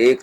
1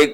1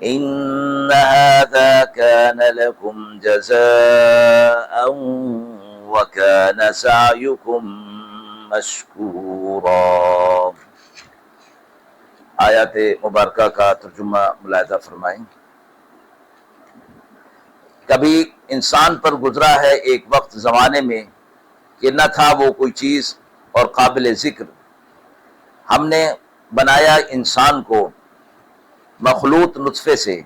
إن هذا كان لكم جزاء وكان سعيكم مشكورا۔ آیات مبارکہ کا ترجمہ ملاحظہ فرمائیں۔ کبھی انسان پر گزرا ہے ایک وقت زمانے میں کہ نہ تھا وہ کوئی چیز اور قابل ذکر، ہم نے بنایا انسان کو مخلوط نطفے سے،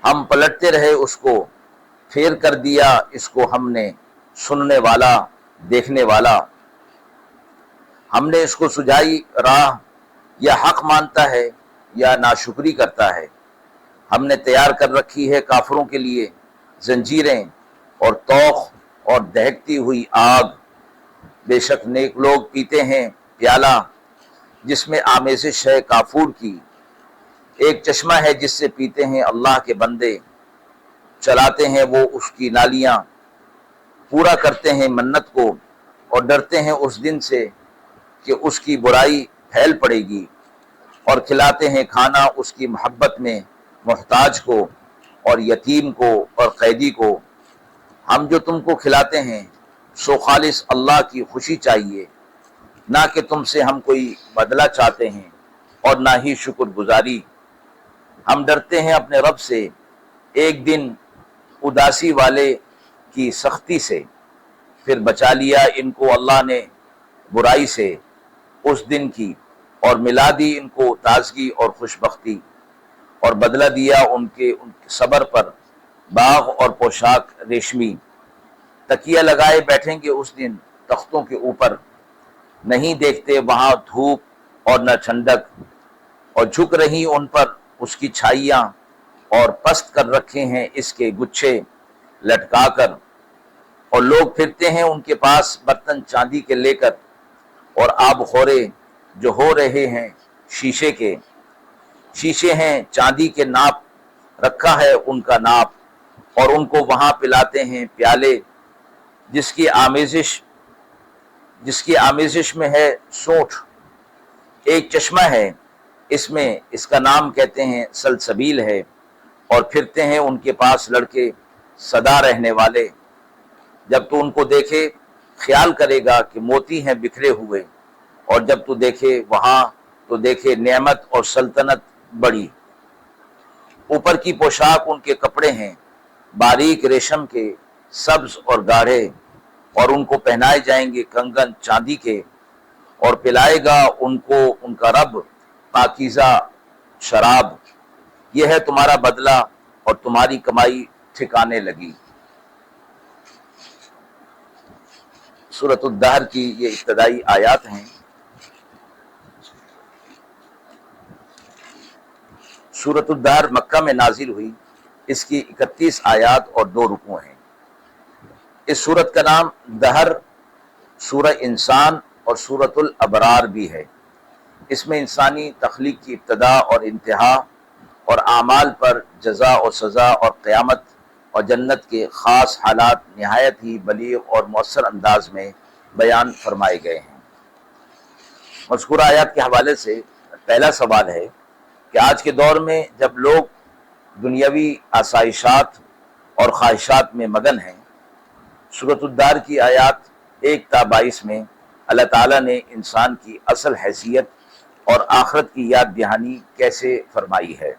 ہم پلٹتے رہے اس کو، پھیر کر دیا اس کو ہم نے سننے والا دیکھنے والا، ہم نے اس کو سجائی راہ، یا حق مانتا ہے یا ناشکری کرتا ہے۔ ہم نے تیار کر رکھی ہے کافروں کے لیے زنجیریں اور طوق اور دہکتی ہوئی آگ، بے شک نیک لوگ پیتے ہیں پیالہ جس میں آمیزش ہے کافور کی، ایک چشمہ ہے جس سے پیتے ہیں اللہ کے بندے، چلاتے ہیں وہ اس کی نالیاں، پورا کرتے ہیں منت کو اور ڈرتے ہیں اس دن سے کہ اس کی برائی پھیل پڑے گی، اور کھلاتے ہیں کھانا اس کی محبت میں محتاج کو اور یتیم کو اور قیدی کو۔ ہم جو تم کو کھلاتے ہیں سو خالص اللہ کی خوشی چاہیے، نہ کہ تم سے ہم کوئی بدلہ چاہتے ہیں اور نہ ہی شکر گزاری۔ ہم ڈرتے ہیں اپنے رب سے ایک دن اداسی والے کی سختی سے، پھر بچا لیا ان کو اللہ نے برائی سے اس دن کی، اور ملا دی ان کو تازگی اور خوشبختی، اور بدلہ دیا ان کے صبر پر باغ اور پوشاک ریشمی۔ تکیہ لگائے بیٹھیں گے اس دن تختوں کے اوپر، نہیں دیکھتے وہاں دھوپ اور نہ ٹھنڈک، اور جھک رہی ان پر اس کی چھائیاں، اور پست کر رکھے ہیں اس کے گچھے لٹکا کر، اور لوگ پھرتے ہیں ان کے پاس برتن چاندی کے لے کر، اور آب خورے جو ہو رہے ہیں شیشے کے، شیشے ہیں چاندی کے ناپ رکھا ہے ان کا ناپ، اور ان کو وہاں پلاتے ہیں پیالے جس کی آمیزش میں ہے سونٹھ، ایک چشمہ ہے اس میں، اس کا نام کہتے ہیں سلسبیل ہے، اور پھرتے ہیں ان کے پاس لڑکے سدا رہنے والے، جب تو ان کو دیکھے خیال کرے گا کہ موتی ہیں بکھرے ہوئے، اور جب تو دیکھے وہاں تو دیکھے نعمت اور سلطنت بڑی۔ اوپر کی پوشاک ان کے کپڑے ہیں باریک ریشم کے، سبز اور گاڑھے، اور ان کو پہنائے جائیں گے کنگن چاندی کے، اور پلائے گا ان کو ان کا رب پاکیزہ شراب، یہ ہے تمہارا بدلہ اور تمہاری کمائی ٹھکانے لگی۔ سورۃ الدہر کی یہ ابتدائی آیات ہیں۔ سورۃ الدہر مکہ میں نازل ہوئی، اس کی 31 آیات اور 2 رکوع ہیں۔ اس سورت کا نام دہر، سورہ انسان اور سورۃ الابرار بھی ہے۔ اس میں انسانی تخلیق کی ابتدا اور انتہا، اور اعمال پر جزا و سزا اور قیامت اور جنت کے خاص حالات نہایت ہی بلیغ اور مؤثر انداز میں بیان فرمائے گئے ہیں۔ مذکورہ آیات کے حوالے سے پہلا سوال ہے کہ آج کے دور میں جب لوگ دنیاوی آسائشات اور خواہشات میں مگن ہیں، سورۃ الدہر کی آیات 1 تا 22 میں اللہ تعالیٰ نے انسان کی اصل حیثیت اور آخرت کی یاد دہانی کیسے فرمائی ہے۔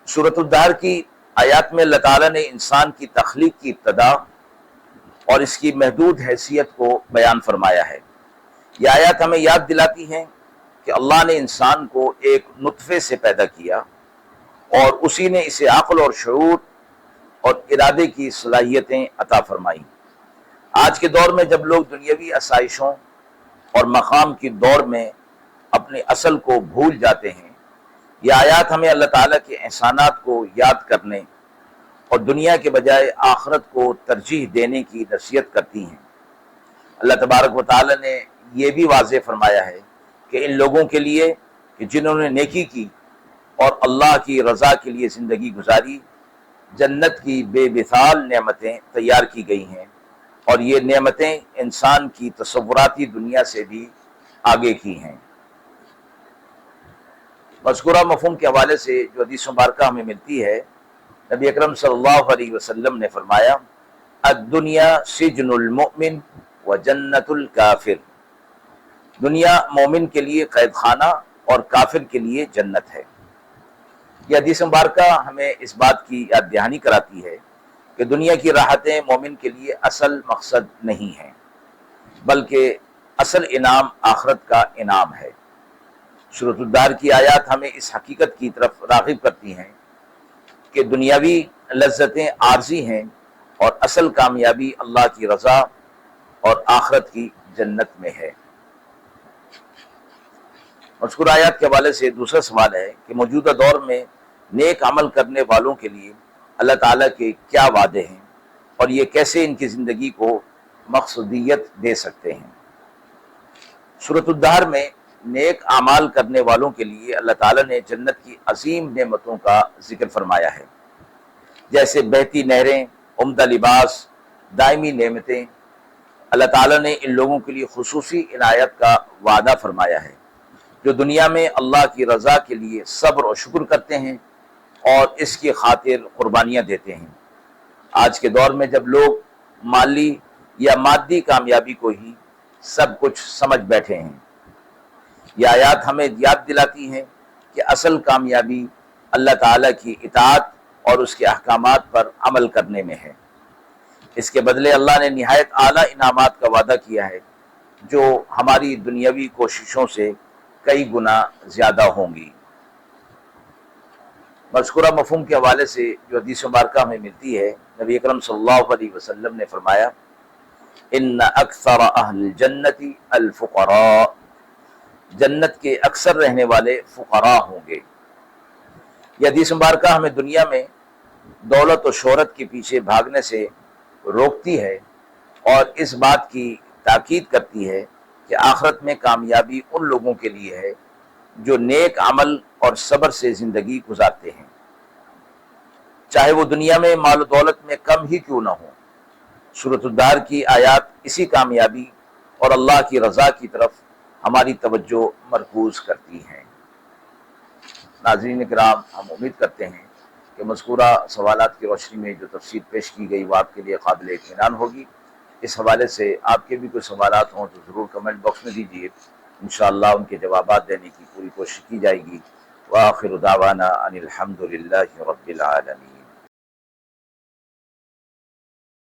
سورۃ الدہر کی آیات میں اللہ تعالیٰ نے انسان کی تخلیق کی ابتدا اور اس کی محدود حیثیت کو بیان فرمایا ہے۔ یہ آیات ہمیں یاد دلاتی ہیں کہ اللہ نے انسان کو ایک نطفے سے پیدا کیا، اور اسی نے اسے عقل اور شعور اور ارادے کی صلاحیتیں عطا فرمائیں۔ آج کے دور میں جب لوگ دنیاوی آسائشوں اور مقام کی دوڑ میں اپنی اصل کو بھول جاتے ہیں، یہ آیات ہمیں اللہ تعالیٰ کے احسانات کو یاد کرنے اور دنیا کے بجائے آخرت کو ترجیح دینے کی نصیحت کرتی ہیں۔ اللہ تبارک و تعالیٰ نے یہ بھی واضح فرمایا ہے کہ ان لوگوں کے لیے کہ جنہوں نے نیکی کی اور اللہ کی رضا کے لیے زندگی گزاری، جنت کی بے مثال نعمتیں تیار کی گئی ہیں، اور یہ نعمتیں انسان کی تصوراتی دنیا سے بھی آگے کی ہیں۔ مذکورہ مفہوم کے حوالے سے جو حدیث مبارکہ ہمیں ملتی ہے، نبی اکرم صلی اللہ علیہ وسلم نے فرمایا الدنیا سجن المؤمن و جنت الکافر، دنیا مومن کے لیے قید خانہ اور کافر کے لیے جنت ہے۔ یہ حدیث مبارکہ ہمیں اس بات کی یاد دہانی کراتی ہے کہ دنیا کی راحتیں مومن کے لیے اصل مقصد نہیں ہیں، بلکہ اصل انعام آخرت کا انعام ہے۔ سورۃ الدہر کی آیات ہمیں اس حقیقت کی طرف راغب کرتی ہیں کہ دنیاوی لذتیں عارضی ہیں اور اصل کامیابی اللہ کی رضا اور آخرت کی جنت میں ہے۔ مذکورہ آیات کے حوالے سے دوسرا سوال ہے کہ موجودہ دور میں نیک عمل کرنے والوں کے لیے اللہ تعالیٰ کے کیا وعدے ہیں اور یہ کیسے ان کی زندگی کو مقصودیت دے سکتے ہیں۔ سورۃ الدہر میں نیک اعمال کرنے والوں کے لیے اللہ تعالیٰ نے جنت کی عظیم نعمتوں کا ذکر فرمایا ہے، جیسے بہتی نہریں، عمدہ لباس، دائمی نعمتیں۔ اللہ تعالیٰ نے ان لوگوں کے لیے خصوصی عنایت کا وعدہ فرمایا ہے جو دنیا میں اللہ کی رضا کے لیے صبر و شکر کرتے ہیں اور اس کی خاطر قربانیاں دیتے ہیں۔ آج کے دور میں جب لوگ مالی یا مادی کامیابی کو ہی سب کچھ سمجھ بیٹھے ہیں، یہ آیات ہمیں یاد دلاتی ہیں کہ اصل کامیابی اللہ تعالیٰ کی اطاعت اور اس کے احکامات پر عمل کرنے میں ہے۔ اس کے بدلے اللہ نے نہایت اعلیٰ انعامات کا وعدہ کیا ہے جو ہماری دنیاوی کوششوں سے کئی گنا زیادہ ہوں گی۔ مذکورہ مفہوم کے حوالے سے جو حدیث مبارکہ ہمیں ملتی ہے، نبی اکرم صلی اللہ علیہ وسلم نے فرمایا ان اکثر اہل الجنت الفقراء، جنت کے اکثر رہنے والے فقراء ہوں گے۔ یہ حدیث مبارکہ ہمیں دنیا میں دولت و شہرت کے پیچھے بھاگنے سے روکتی ہے اور اس بات کی تاکید کرتی ہے کہ آخرت میں کامیابی ان لوگوں کے لیے ہے جو نیک عمل اور صبر سے زندگی گزارتے ہیں، چاہے وہ دنیا میں مال و دولت میں کم ہی کیوں نہ ہو۔ سورۃ الدہر کی آیات اسی کامیابی اور اللہ کی رضا کی طرف ہماری توجہ مرکوز کرتی ہیں۔ ناظرین کرام، ہم امید کرتے ہیں کہ مذکورہ سوالات کی روشنی میں جو تفصیل پیش کی گئی وہ آپ کے لیے قابل اطمینان ہوگی۔ اس حوالے سے آپ کے بھی کوئی سوالات ہوں تو ضرور کمنٹ باکس میں دیجیے، انشاءاللہ ان کے جوابات دینے کی پوری کوشش کی جائے گی۔ وآخر دعوانا ان الحمد للہ رب العالمین۔